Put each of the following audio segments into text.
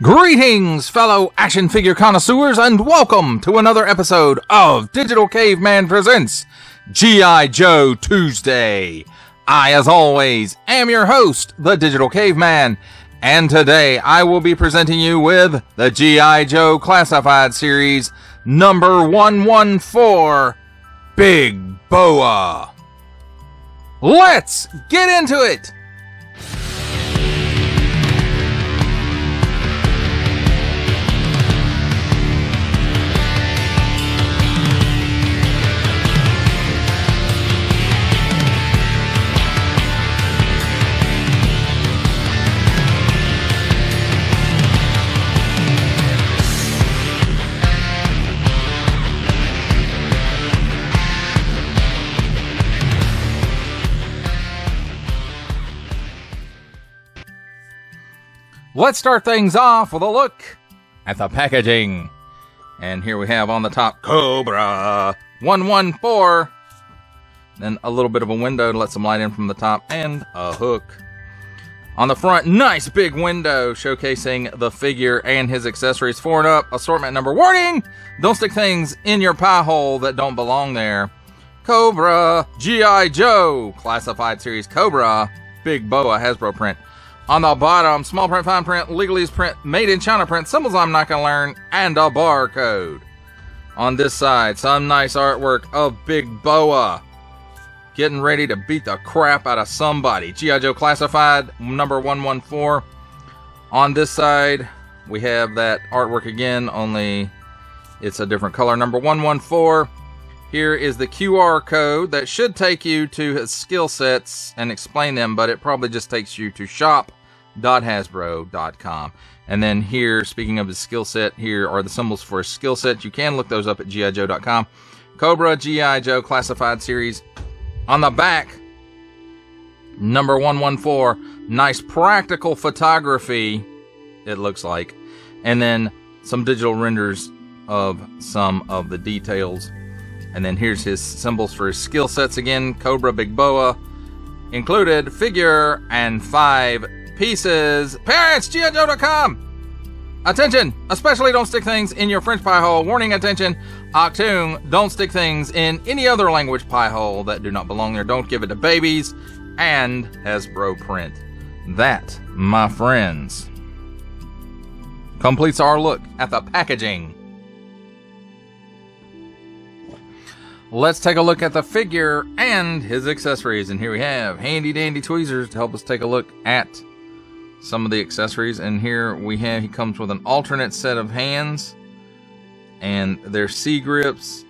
Greetings, fellow action figure connoisseurs, and welcome to another episode of Digital Caveman Presents G.I. Joe Tuesday. I, as always, am your host, the Digital Caveman, and today I will be presenting you with the G.I. Joe Classified Series number 114, Big Boa. Let's get into it! Let's start things off with a look at the packaging. And here we have on the top, Cobra 114. Then a little bit of a window to let some light in from the top, and a hook. On the front, nice big window showcasing the figure and his accessories. 4 and up, assortment number. Warning! Don't stick things in your pie hole that don't belong there. Cobra, G.I. Joe, Classified Series Cobra, Big Boa, Hasbro print. On the bottom, small print, fine print, legalese print, made in China print, symbols I'm not going to learn, and a barcode. On this side, some nice artwork of Big Boa getting ready to beat the crap out of somebody. G.I. Joe Classified, number 114. On this side, we have that artwork again, only it's a different color. Number 114. Here is the QR code that should take you to his skill sets and explain them, but it probably just takes you to shop.hasbro.com. And then here, speaking of his skill set, here are the symbols for his skill set. You can look those up at gijoe.com. Cobra, G.I. Joe Classified Series. On the back, number 114, nice practical photography, it looks like. And then some digital renders of some of the details. And then here's his symbols for his skill sets again. Cobra, Big Boa, included figure and 5 pieces. Parents, gijoe.com. Attention, especially don't stick things in your French pie hole. Warning, attention, Octoon, don't stick things in any other language pie hole that do not belong there. Don't give it to babies. And Hasbro print. That, my friends, completes our look at the packaging. Let's take a look at the figure and his accessories. And here we have handy dandy tweezers to help us take a look at some of the accessories. And here we have, he comes with an alternate set of hands. And they're C-grips.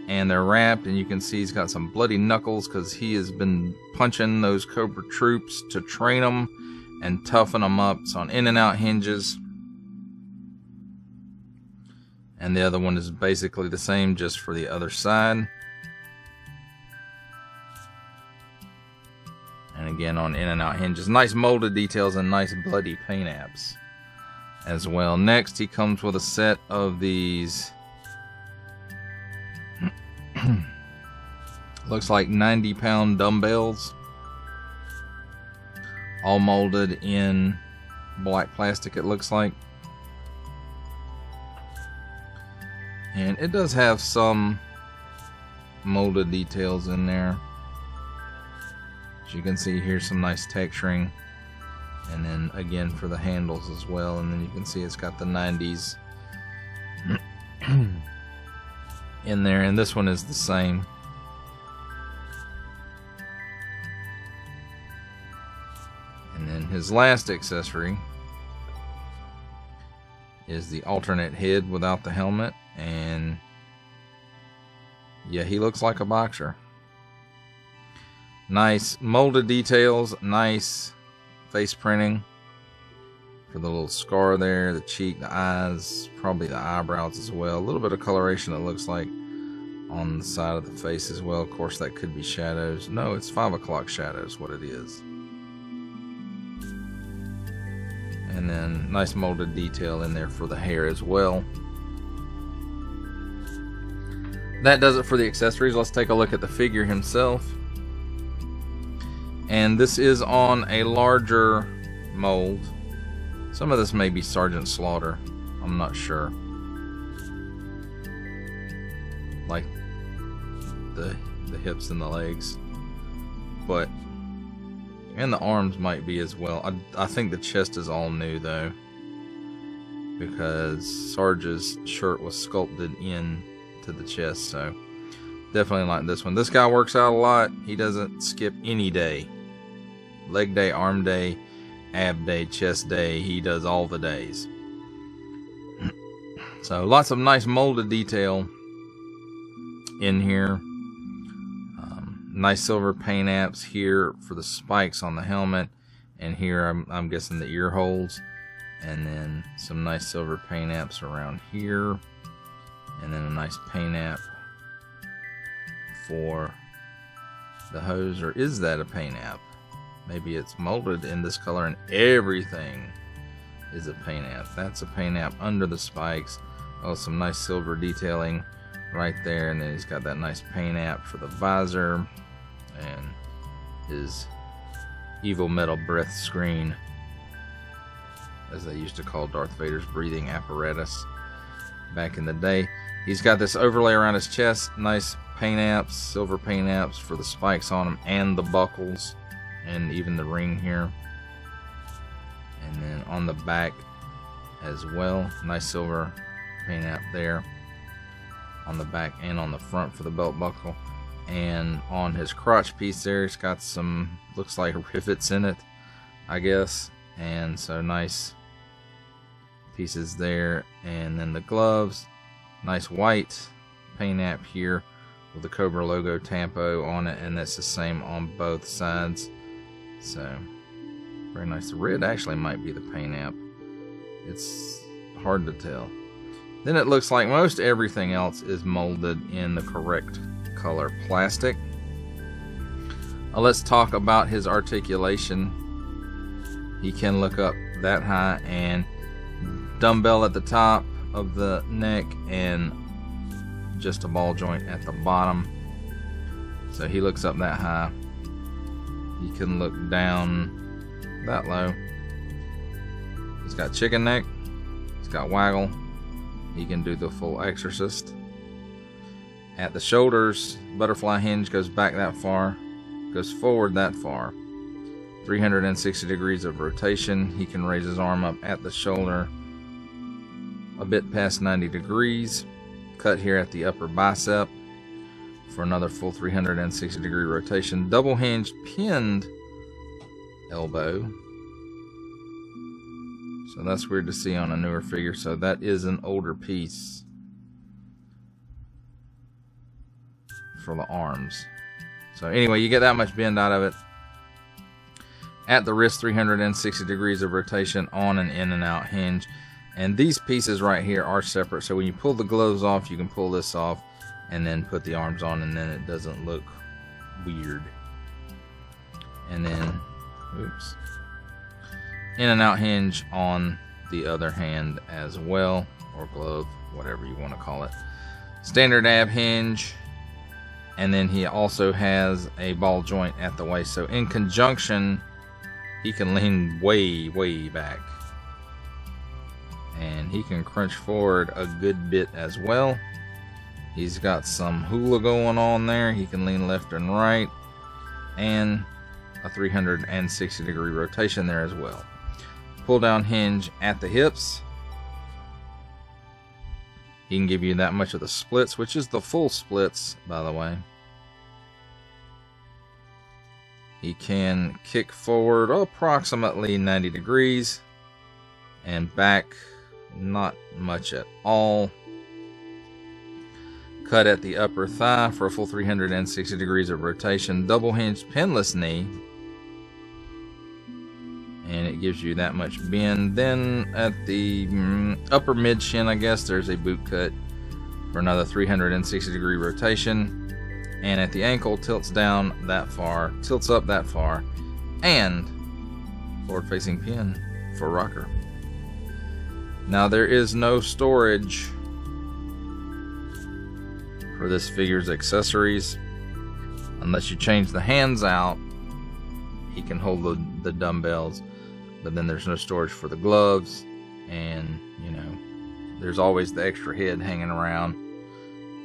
And they're wrapped. And you can see he's got some bloody knuckles because he has been punching those Cobra troops to train them and toughen them up. It's on in and out hinges. And the other one is basically the same, just for the other side. And again, on in and out hinges. Nice molded details and nice bloody paint apps as well. Next, he comes with a set of these. Looks like 90-pound dumbbells. All molded in black plastic, it looks like. And it does have some molded details in there. As you can see, here's some nice texturing. And then again for the handles as well. And then you can see it's got the 90s in there. And this one is the same. And then his last accessory is the alternate head without the helmet. And yeah, he looks like a boxer. Nice molded details, nice face printing for the little scar there, the cheek, the eyes, probably the eyebrows as well. A little bit of coloration, it looks like, on the side of the face as well. Of course, that could be shadows. No, it's 5 o'clock shadows, what it is. And then nice molded detail in there for the hair as well. That does it for the accessories. Let's take a look at the figure himself. And this is on a larger mold. Some of this may be Sergeant Slaughter. I'm not sure. Like the hips and the legs. But, and the arms might be as well. I think the chest is all new though, because Sarge's shirt was sculpted in to the chest, so definitely like this one. This guy works out a lot. He doesn't skip any day. Leg day, arm day, ab day, chest day. He does all the days. So lots of nice molded detail in here. Nice silver paint apps here for the spikes on the helmet, and here I'm guessing the ear holes, and then some nice silver paint apps around here, and then a nice paint app for the hose. Or is that a paint app? Maybe it's molded in this color and everything is a paint app. That's a paint app under the spikes. Oh, some nice silver detailing right there, and then he's got that nice paint app for the visor and his evil metal breath screen, as they used to call Darth Vader's breathing apparatus back in the day. He's got this overlay around his chest, nice paint apps, silver paint apps for the spikes on him and the buckles and even the ring here. And then on the back as well, nice silver paint app there on the back and on the front for the belt buckle. And on his crotch piece there, it's got some, looks like rivets in it, I guess. And so nice pieces there. And then the gloves, nice white paint app here with the Cobra logo tampo on it, and that's the same on both sides. So very nice. The red actually might be the paint app. It's hard to tell. Then it looks like most everything else is molded in the correct color plastic. Let's talk about his articulation. He can look up that high, and dumbbell at the top of the neck and just a ball joint at the bottom. So he looks up that high. He can look down that low. He's got chicken neck. He's got waggle. He can do the full exorcist. At the shoulders, butterfly hinge goes back that far, goes forward that far. 360 degrees of rotation. He can raise his arm up at the shoulder a bit past 90 degrees. Cut here at the upper bicep for another full 360 degree rotation. Double hinged pinned elbow. So that's weird to see on a newer figure. So that is an older piece for the arms. So anyway, you get that much bend out of it. At the wrist, 360 degrees of rotation on an in and out hinge. And these pieces right here are separate. So when you pull the gloves off, you can pull this off and then put the arms on, and then it doesn't look weird. And then, oops, in and out hinge on the other hand as well, or glove, whatever you want to call it. Standard ab hinge. And then he also has a ball joint at the waist. So in conjunction, he can lean way, way back. And he can crunch forward a good bit as well. He's got some hula going on there. He can lean left and right. And a 360 degree rotation there as well. Pull down hinge at the hips. He can give you that much of the splits, which is the full splits, by the way. He can kick forward approximately 90 degrees and back not much at all. Cut at the upper thigh for a full 360 degrees of rotation. Double hinged pinless knee. And it gives you that much bend. Then at the upper mid shin, I guess, there's a boot cut for another 360 degree rotation. And at the ankle, tilts down that far, tilts up that far, and forward facing pin for rocker. Now there is no storage for this figure's accessories unless you change the hands out. He can hold the dumbbells, but then there's no storage for the gloves, and you know, there's always the extra head hanging around,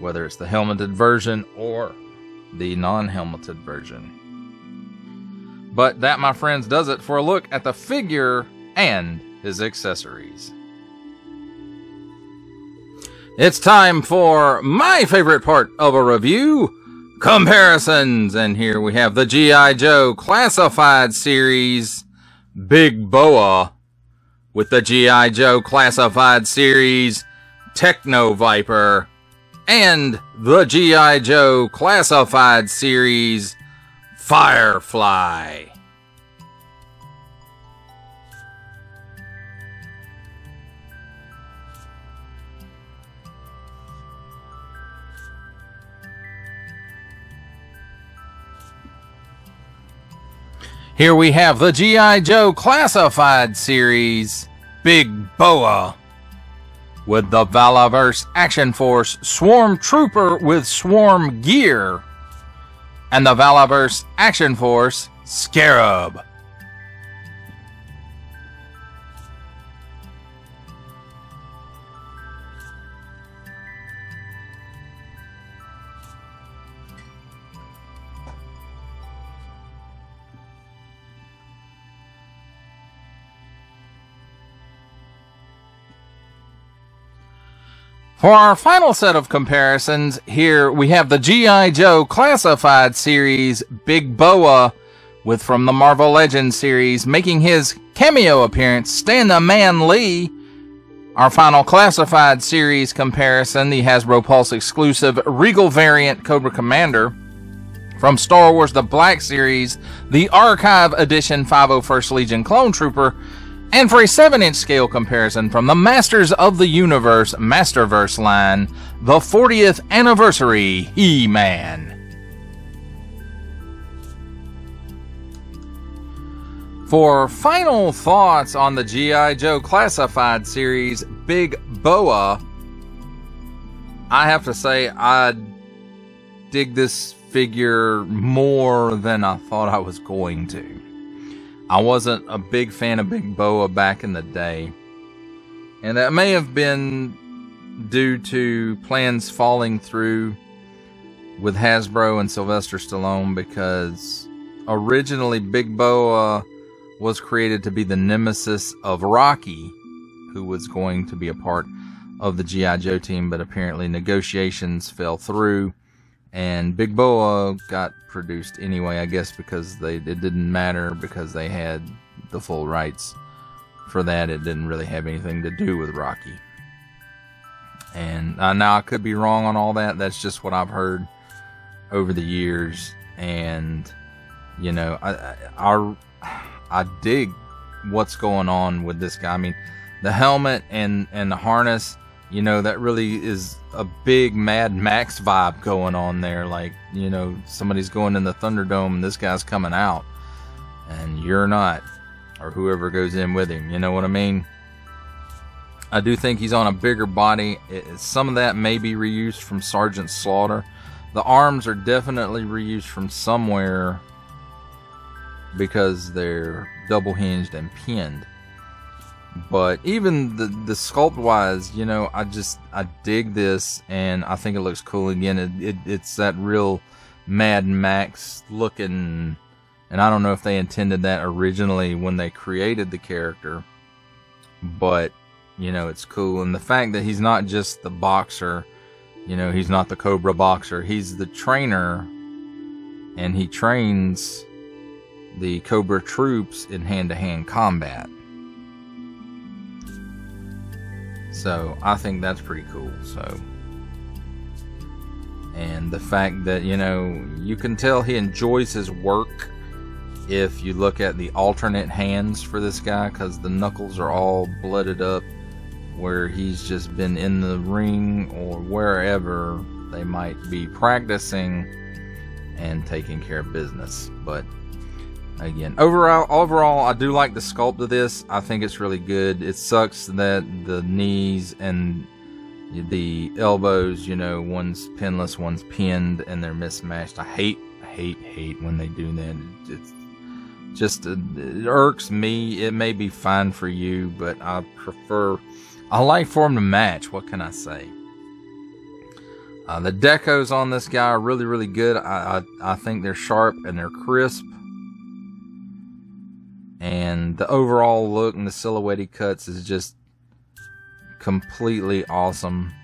whether it's the helmeted version or the non-helmeted version. But that, my friends, does it for a look at the figure and his accessories. It's time for my favorite part of a review, comparisons. And here we have the G.I. Joe Classified Series Big Boa with the G.I. Joe Classified Series Techno Viper and the G.I. Joe Classified Series Firefly. Here we have the G.I. Joe Classified Series Big Boa with the Valaverse Action Force Swarm Trooper with Swarm Gear and the Valaverse Action Force Scarab. For our final set of comparisons, here we have the G.I. Joe Classified Series Big Boa with, from the Marvel Legends series, making his cameo appearance, Stan the Man Lee. Our final Classified Series comparison, the Hasbro Pulse exclusive Regal variant Cobra Commander. From Star Wars The Black Series, the Archive Edition 501st Legion Clone Trooper. And for a 7-inch scale comparison from the Masters of the Universe Masterverse line, the 40th Anniversary He-Man. For final thoughts on the G.I. Joe Classified Series Big Boa, I have to say I dig this figure more than I thought I was going to. I wasn't a big fan of Big Boa back in the day, and that may have been due to plans falling through with Hasbro and Sylvester Stallone, because originally Big Boa was created to be the nemesis of Rocky, who was going to be a part of the G.I. Joe team, but apparently negotiations fell through, and Big Boa got produced anyway, I guess because it didn't matter, because they had the full rights for that. It didn't really have anything to do with Rocky. And now I could be wrong on all that. That's just what I've heard over the years. And you know, I dig what's going on with this guy. I mean, the helmet and the harness, you know, that really is a big Mad Max vibe going on there. Like, you know, somebody's going in the Thunderdome and this guy's coming out and you're not, or whoever goes in with him. You know what I mean? I do think he's on a bigger body. Some of that may be reused from Sergeant Slaughter. The arms are definitely reused from somewhere because they're double hinged and pinned. But even the sculpt wise, you know, I dig this, and I think it looks cool. Again, it's that real Mad Max looking, and I don't know if they intended that originally when they created the character, but you know, it's cool. And the fact that he's not just the boxer, you know, he's not the Cobra boxer, he's the trainer, and he trains the Cobra troops in hand-to-hand combat. So I think that's pretty cool. So, and the fact that, you know, you can tell he enjoys his work if you look at the alternate hands for this guy, because the knuckles are all blooded up where he's just been in the ring or wherever they might be practicing and taking care of business. But again, overall, I do like the sculpt of this. I think it's really good. It sucks that the knees and the elbows, you know, one's pinless, one's pinned, and they're mismatched. I hate when they do that. It's Just it irks me. It may be fine for you, but I like for them to match. What can I say? The decos on this guy are really, really good. I think they're sharp and they're crisp. And the overall look and the silhouette he cuts is just completely awesome.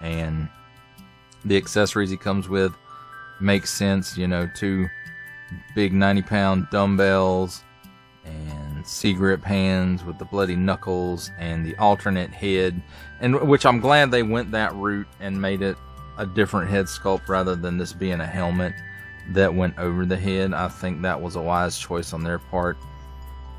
And the accessories he comes with makes sense. You know, 2 big 90-pound dumbbells and C-grip hands with the bloody knuckles and the alternate head, and which I'm glad they went that route and made it a different head sculpt rather than this being a helmet that went over the head. I think that was a wise choice on their part.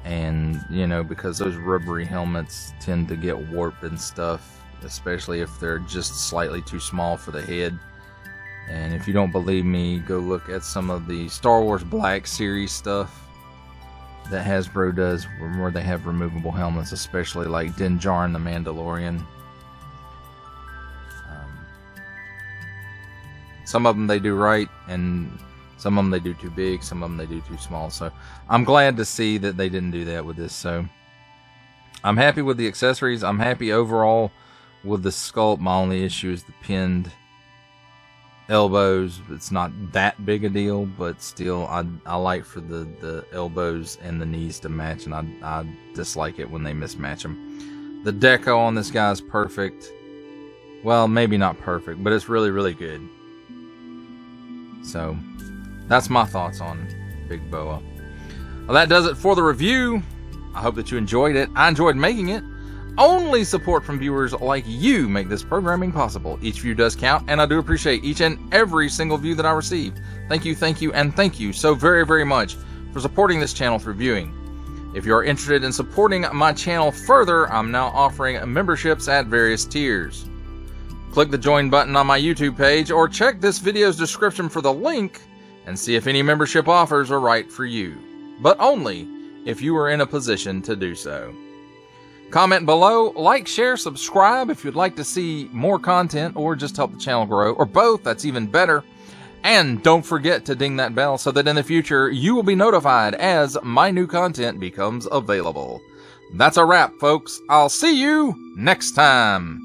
And you know, because those rubbery helmets tend to get warped and stuff, especially if they're just slightly too small for the head. And if you don't believe me, go look at some of the Star Wars Black Series stuff that Hasbro does, where they have removable helmets, especially like Din Djarin the Mandalorian. Some of them they do right, and some of them they do too big, some of them they do too small. So I'm glad to see that they didn't do that with this. So I'm happy with the accessories. I'm happy overall with the sculpt. My only issue is the pinned elbows. It's not that big a deal, but still I like for the elbows and the knees to match, and I dislike it when they mismatch them. The deco on this guy is perfect. Well, maybe not perfect, but it's really, really good. So that's my thoughts on Big Boa. Well, that does it for the review. I hope that you enjoyed it. I enjoyed making it. Only support from viewers like you make this programming possible. Each view does count, and I do appreciate each and every single view that I receive. Thank you, and thank you so very, very much for supporting this channel through viewing. If you are interested in supporting my channel further, I'm now offering memberships at various tiers. Click the join button on my YouTube page, or check this video's description for the link and see if any membership offers are right for you. But only if you are in a position to do so. Comment below, like, share, subscribe if you'd like to see more content or just help the channel grow, or both, that's even better. And don't forget to ding that bell so that in the future you will be notified as my new content becomes available. That's a wrap, folks. I'll see you next time.